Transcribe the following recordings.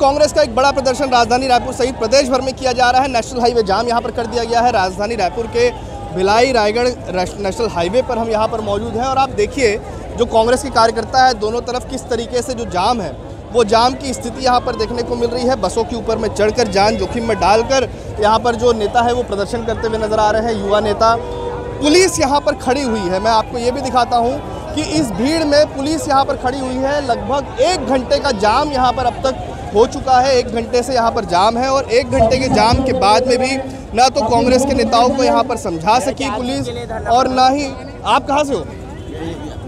कांग्रेस का एक बड़ा प्रदर्शन राजधानी रायपुर सहित प्रदेश भर में किया जा रहा है। नेशनल हाईवे जाम यहां पर कर दिया गया है। राजधानी रायपुर के भिलाई रायगढ़ नेशनल हाईवे पर हम यहां पर मौजूद हैं और आप देखिए जो कांग्रेस के कार्यकर्ता है दोनों तरफ किस तरीके से जो जाम है वो जाम की स्थिति यहाँ पर देखने को मिल रही है। बसों के ऊपर में चढ़कर जान जोखिम में डालकर यहाँ पर जो नेता है वो प्रदर्शन करते हुए नजर आ रहे हैं, युवा नेता। पुलिस यहाँ पर खड़ी हुई है। मैं आपको ये भी दिखाता हूँ कि इस भीड़ में पुलिस यहाँ पर खड़ी हुई है। लगभग 1 घंटे का जाम यहाँ पर अब तक हो चुका है। 1 घंटे से यहाँ पर जाम है और 1 घंटे के जाम के बाद में भी ना तो कांग्रेस के नेताओं को यहाँ पर समझा सकी पुलिस और ना ही। आप कहाँ से हो?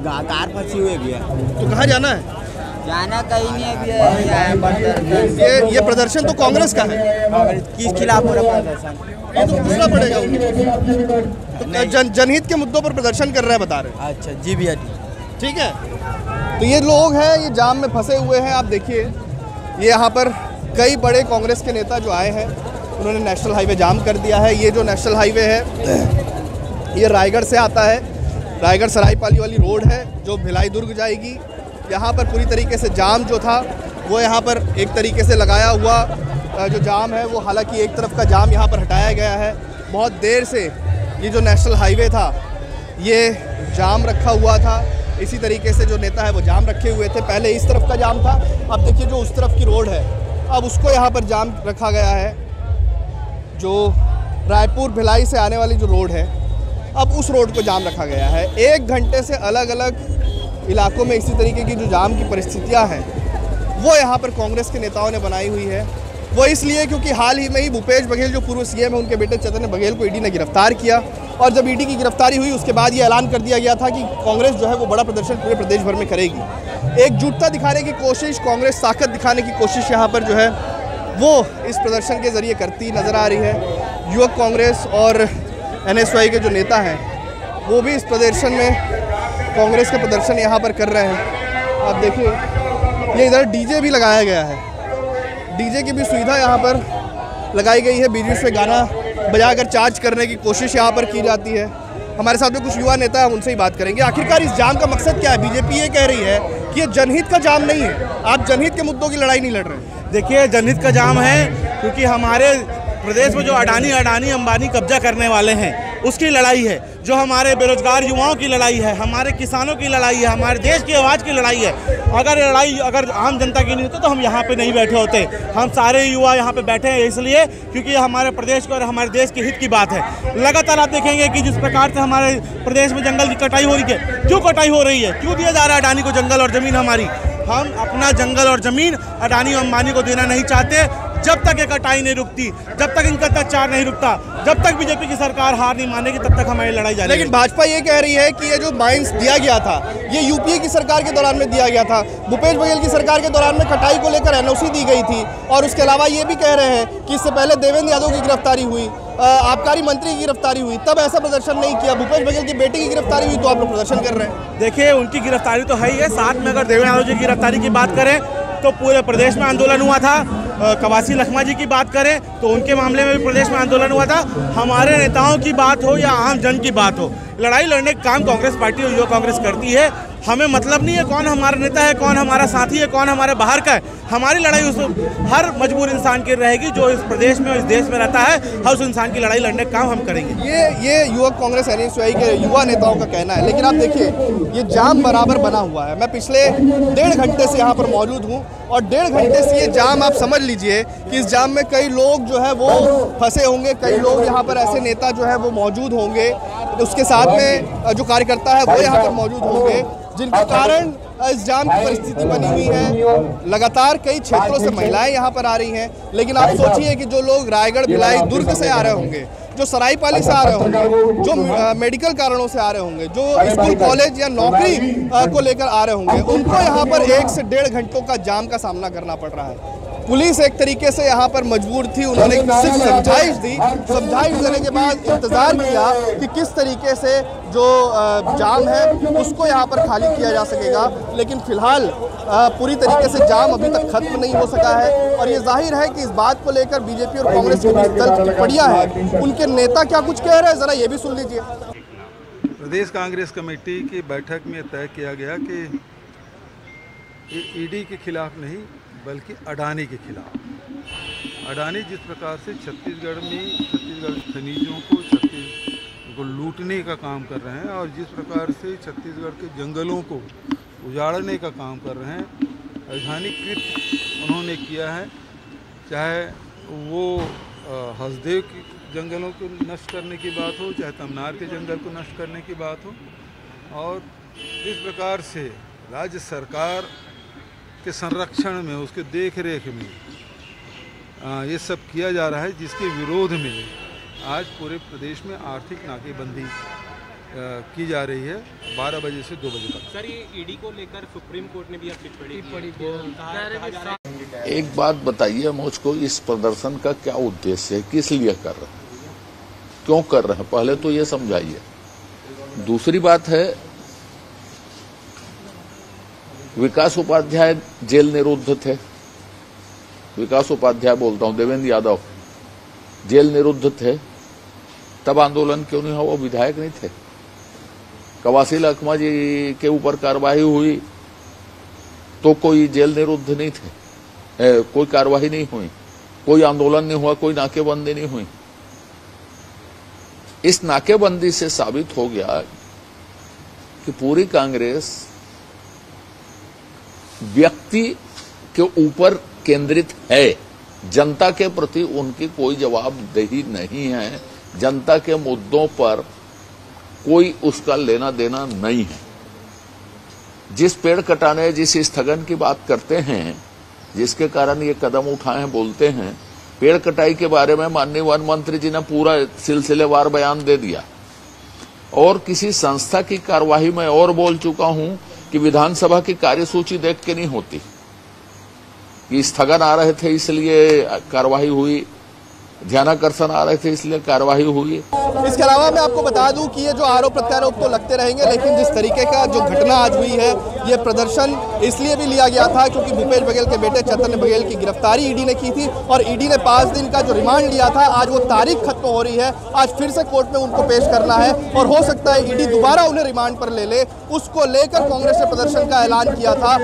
कार फंसी हुई है। तो कहाँ जाना है? जाना कहीं नहीं अभी। ये प्रदर्शन तो कांग्रेस का है। किस खिलाफ हो रहा प्रदर्शन? ये तो पूछना पड़ेगा उनको। तो जनहित के मुद्दों पर प्रदर्शन कर रहे हैं बता रहे हैं। अच्छा जी भैया ठीक है। तो ये लोग हैं ये जाम में फंसे हुए हैं। आप देखिए ये यहाँ पर कई बड़े कांग्रेस के नेता जो आए हैं उन्होंने नेशनल हाईवे जाम कर दिया है। ये जो नेशनल हाईवे है ये रायगढ़ से आता है। रायगढ़ सरायपाली वाली रोड है जो भिलाई दुर्ग जाएगी। यहाँ पर पूरी तरीके से जाम जो था वो यहाँ पर एक तरीके से लगाया हुआ जो जाम है वो, हालांकि एक तरफ का जाम यहाँ पर हटाया गया है। बहुत देर से ये जो नेशनल हाईवे था ये जाम रखा हुआ था। इसी तरीके से जो नेता है वो जाम रखे हुए थे। पहले इस तरफ का जाम था, अब देखिए जो उस तरफ की रोड है अब उसको यहाँ पर जाम रखा गया है। जो रायपुर भिलाई से आने वाली जो रोड है अब उस रोड को जाम रखा गया है। 1 घंटे से अलग अलग इलाकों में इसी तरीके की जो जाम की परिस्थितियां हैं वो यहाँ पर कांग्रेस के नेताओं ने बनाई हुई है। वो इसलिए क्योंकि हाल ही में ही भूपेश बघेल जो पूर्व सीएम है उनके बेटे चैतन्य बघेल को ईडी ने गिरफ्तार किया और जब ईडी की गिरफ्तारी हुई उसके बाद ये ऐलान कर दिया गया था कि कांग्रेस जो है वो बड़ा प्रदर्शन पूरे प्रदेश भर में करेगी। एकजुटता दिखाने की कोशिश, कांग्रेस ताकत दिखाने की कोशिश यहाँ पर जो है वो इस प्रदर्शन के जरिए करती नजर आ रही है। युवक कांग्रेस और NSY के जो नेता हैं वो भी इस प्रदर्शन में कांग्रेस का प्रदर्शन यहाँ पर कर रहे हैं। आप देखिए ये इधर डीजे भी लगाया गया है। डीजे की भी सुविधा यहाँ पर लगाई गई है। बीच में गाना बजाकर चार्ज करने की कोशिश यहाँ पर की जाती है। हमारे साथ में कुछ युवा नेता हैं, उनसे ही बात करेंगे। आखिरकार इस जाम का मकसद क्या है? बीजेपी ये कह रही है कि ये जनहित का जाम नहीं है, आप जनहित के मुद्दों की लड़ाई नहीं लड़ रहे। देखिए जनहित का जाम है क्योंकि हमारे प्रदेश में जो अडानी अंबानी कब्जा करने वाले हैं उसकी लड़ाई है। जो हमारे बेरोजगार युवाओं की लड़ाई है, हमारे किसानों की लड़ाई है, हमारे देश की आवाज़ की लड़ाई है। अगर आम जनता की नहीं होती तो हम यहाँ पे नहीं बैठे होते। हम सारे युवा यहाँ पे बैठे हैं इसलिए क्योंकि हमारे प्रदेश को और हमारे देश के हित की बात है। लगातार आप देखेंगे कि जिस प्रकार से हमारे प्रदेश में जंगल की कटाई हो रही है, क्यों कटाई हो रही है, क्यों दिया जा रहा है अडानी को जंगल और ज़मीन हमारी। हम अपना जंगल और ज़मीन अडानी अंबानी को देना नहीं चाहते। जब तक ये कटाई नहीं रुकती, जब तक इनका अत्याचार नहीं रुकता, जब तक बीजेपी की सरकार हार नहीं मानेगी तब तक हमारी लड़ाई जारी। लेकिन भाजपा ये कह रही है कि ये जो माइंस दिया गया था ये यूपीए की सरकार के दौरान में दिया गया था। भूपेश बघेल की सरकार के दौरान में कटाई को लेकर NOC दी गई थी और उसके अलावा ये भी कह रहे हैं कि इससे पहले देवेंद्र यादव की गिरफ्तारी हुई, आबकारी मंत्री की गिरफ्तारी हुई, तब ऐसा प्रदर्शन नहीं किया। भूपेश बघेल की बेटी की गिरफ्तारी हुई तो आप लोग प्रदर्शन कर रहे हैं। देखिए उनकी गिरफ्तारी तो है ही है, साथ में अगर देवेंद्र यादव जी की गिरफ्तारी की बात करें तो पूरे प्रदेश में आंदोलन हुआ था। कवासी लखमा जी की बात करें तो उनके मामले में भी प्रदेश में आंदोलन हुआ था। हमारे नेताओं की बात हो या आम जन की बात हो, लड़ाई लड़ने का काम कांग्रेस पार्टी और युवा कांग्रेस करती है। हमें मतलब नहीं है कौन हमारा नेता है, कौन हमारा साथी है, कौन हमारे बाहर का है। हमारी लड़ाई उस हर मजबूर इंसान की रहेगी जो इस प्रदेश में और इस देश में रहता है। हर उस इंसान की लड़ाई लड़ने का काम हम करेंगे। ये युवक कांग्रेस NSY के युवा नेताओं का कहना है। लेकिन आप देखिए ये जाम बराबर बना हुआ है। मैं पिछले 1.5 घंटे से यहाँ पर मौजूद हूँ और 1.5 घंटे से ये जाम आप समझ लीजिए कि इस जाम में कई लोग जो है वो फंसे होंगे, कई लोग यहाँ पर ऐसे नेता जो है वो मौजूद होंगे, उसके साथ में जो कार्यकर्ता है वो यहाँ पर मौजूद होंगे जिनके कारण इस जाम की परिस्थिति बनी हुई है। लगातार कई क्षेत्रों से महिलाएं यहाँ पर आ रही हैं। लेकिन आप सोचिए कि जो लोग रायगढ़ भिलाई दुर्ग से आ रहे होंगे, जो सरायपाली से आ रहे होंगे, जो मेडिकल कारणों से आ रहे होंगे, जो स्कूल कॉलेज या नौकरी को लेकर आ रहे होंगे, उनको यहाँ पर 1 से 1.5 घंटों का जाम का सामना करना पड़ रहा है। पुलिस एक तरीके से यहाँ पर मजबूर थी, उन्होंने सिर्फ समझाइश दी। समझाइश देने के बाद इंतजार किया कि किस तरीके से जो जाम है उसको यहाँ पर खाली किया जा सकेगा। लेकिन फिलहाल पूरी तरीके से जाम अभी तक खत्म नहीं हो सका है और ये जाहिर है कि इस बात को लेकर बीजेपी और कांग्रेस के बीच दल की टिप्पणियां हैं। उनके नेता क्या कुछ कह रहे हैं, जरा ये भी सुन लीजिए। प्रदेश कांग्रेस कमेटी की बैठक में तय किया गया कि ईडी के खिलाफ नहीं बल्कि अडानी के खिलाफ। अडानी जिस प्रकार से छत्तीसगढ़ खनिजों को छत्तीसगढ़ को लूटने का काम कर रहे हैं और जिस प्रकार से छत्तीसगढ़ के जंगलों को उजाड़ने का काम कर रहे हैं, राजधानी कृत उन्होंने किया है। चाहे वो हसदेव के जंगलों को नष्ट करने की बात हो, चाहे तमनार के जंगल को नष्ट करने की बात हो, और इस प्रकार से राज्य सरकार के संरक्षण में, उसके देख रेख में ये सब किया जा रहा है, जिसके विरोध में आज पूरे प्रदेश में आर्थिक नाकेबंदी की जा रही है 12 बजे से 2 बजे तक। सर, ये ईडी को लेकर सुप्रीम कोर्ट ने भी अब टिप्पणी की। एक बात बताइए मुझको, इस प्रदर्शन का क्या उद्देश्य है, किस लिए कर रहे हैं, क्यों कर रहे हैं, पहले तो ये समझाइए। दूसरी बात है, विकास उपाध्याय जेल निरुद्ध थे, विकास उपाध्याय बोलता हूं, देवेंद्र यादव जेल निरुद्ध थे, तब आंदोलन क्यों नहीं हुआ? वो विधायक नहीं थे। कवासी लखमा जी के ऊपर कार्रवाई हुई तो कोई जेल निरुद्ध नहीं थे, कोई कार्रवाई नहीं हुई, कोई आंदोलन नहीं हुआ, कोई नाकेबंदी नहीं हुई। इस नाकेबंदी से साबित हो गया कि पूरी कांग्रेस व्यक्ति के ऊपर केंद्रित है, जनता के प्रति उनकी कोई जवाबदेही नहीं है, जनता के मुद्दों पर कोई उसका लेना देना नहीं है। जिस पेड़ कटाने, जिस स्थगन की बात करते हैं, जिसके कारण ये कदम उठाए हैं, बोलते हैं, पेड़ कटाई के बारे में माननीय वन मंत्री जी ने पूरा सिलसिलेवार बयान दे दिया। और किसी संस्था की कार्यवाही में और बोल चुका हूं कि विधानसभा की कार्यसूची देख के नहीं होती, कि स्थगन आ रहे थे इसलिए कार्यवाही हुई, ध्यानाकर्षण आ रहे थे इसलिए कार्यवाही हुई। इसके अलावा मैं आपको बता दूं कि ये जो आरोप प्रत्यारोप तो लगते रहेंगे, लेकिन जिस तरीके का जो घटना आज हुई है, ये प्रदर्शन इसलिए भी लिया गया था क्योंकि भूपेश बघेल के बेटे चैतन्य बघेल की गिरफ्तारी ईडी ने की थी और ईडी ने 5 दिन का जो रिमांड लिया था, आज वो तारीख खत्म हो रही है, आज फिर से कोर्ट में उनको पेश करना है और हो सकता है ईडी दोबारा उन्हें रिमांड पर ले ले। उसको लेकर कांग्रेस ने प्रदर्शन का ऐलान किया था।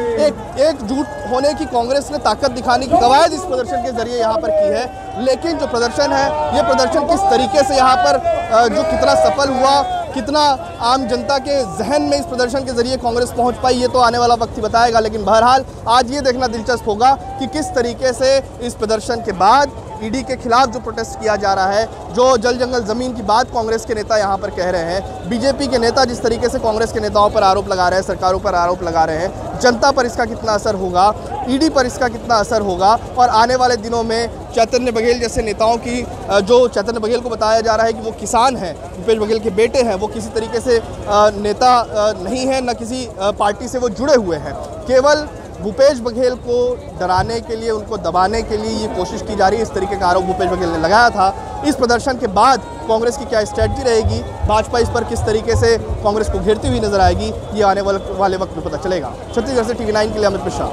एकजुट होने की कांग्रेस ने ताकत दिखाने की कवायद इस प्रदर्शन के जरिए यहाँ पर की है, लेकिन जो प्रदर्शन है, ये प्रदर्शन किस तरीके से यहाँ पर जो कितना सफल हुआ, कितना आम जनता के जहन में इस प्रदर्शन के जरिए कांग्रेस पहुंच पाई, ये तो आने वाला वक्त ही बताएगा। लेकिन बहरहाल आज ये देखना दिलचस्प होगा कि किस तरीके से इस प्रदर्शन के बाद ईडी के खिलाफ जो प्रोटेस्ट किया जा रहा है, जो जल जंगल जमीन की बात कांग्रेस के नेता यहाँ पर कह रहे हैं, बीजेपी के नेता जिस तरीके से कांग्रेस के नेताओं पर आरोप लगा रहे हैं, सरकारों पर आरोप लगा रहे हैं, जनता पर इसका कितना असर होगा, ईडी पर इसका कितना असर होगा और आने वाले दिनों में चैतन्य बघेल जैसे नेताओं की, जो चैतन्य बघेल को बताया जा रहा है कि वो किसान हैं, भूपेश बघेल के बेटे हैं, वो किसी तरीके से नेता नहीं है, न किसी पार्टी से वो जुड़े हुए हैं, केवल भूपेश बघेल को डराने के लिए, उनको दबाने के लिए ये कोशिश की जा रही है। इस तरीके का आरोप भूपेश बघेल ने लगाया था। इस प्रदर्शन के बाद कांग्रेस की क्या स्ट्रेटजी रहेगी, भाजपा इस पर किस तरीके से कांग्रेस को घेरती हुई नजर आएगी, ये आने वाले वक्त में पता चलेगा। छत्तीसगढ़ से TV9 के लिए अमित मिश्रा।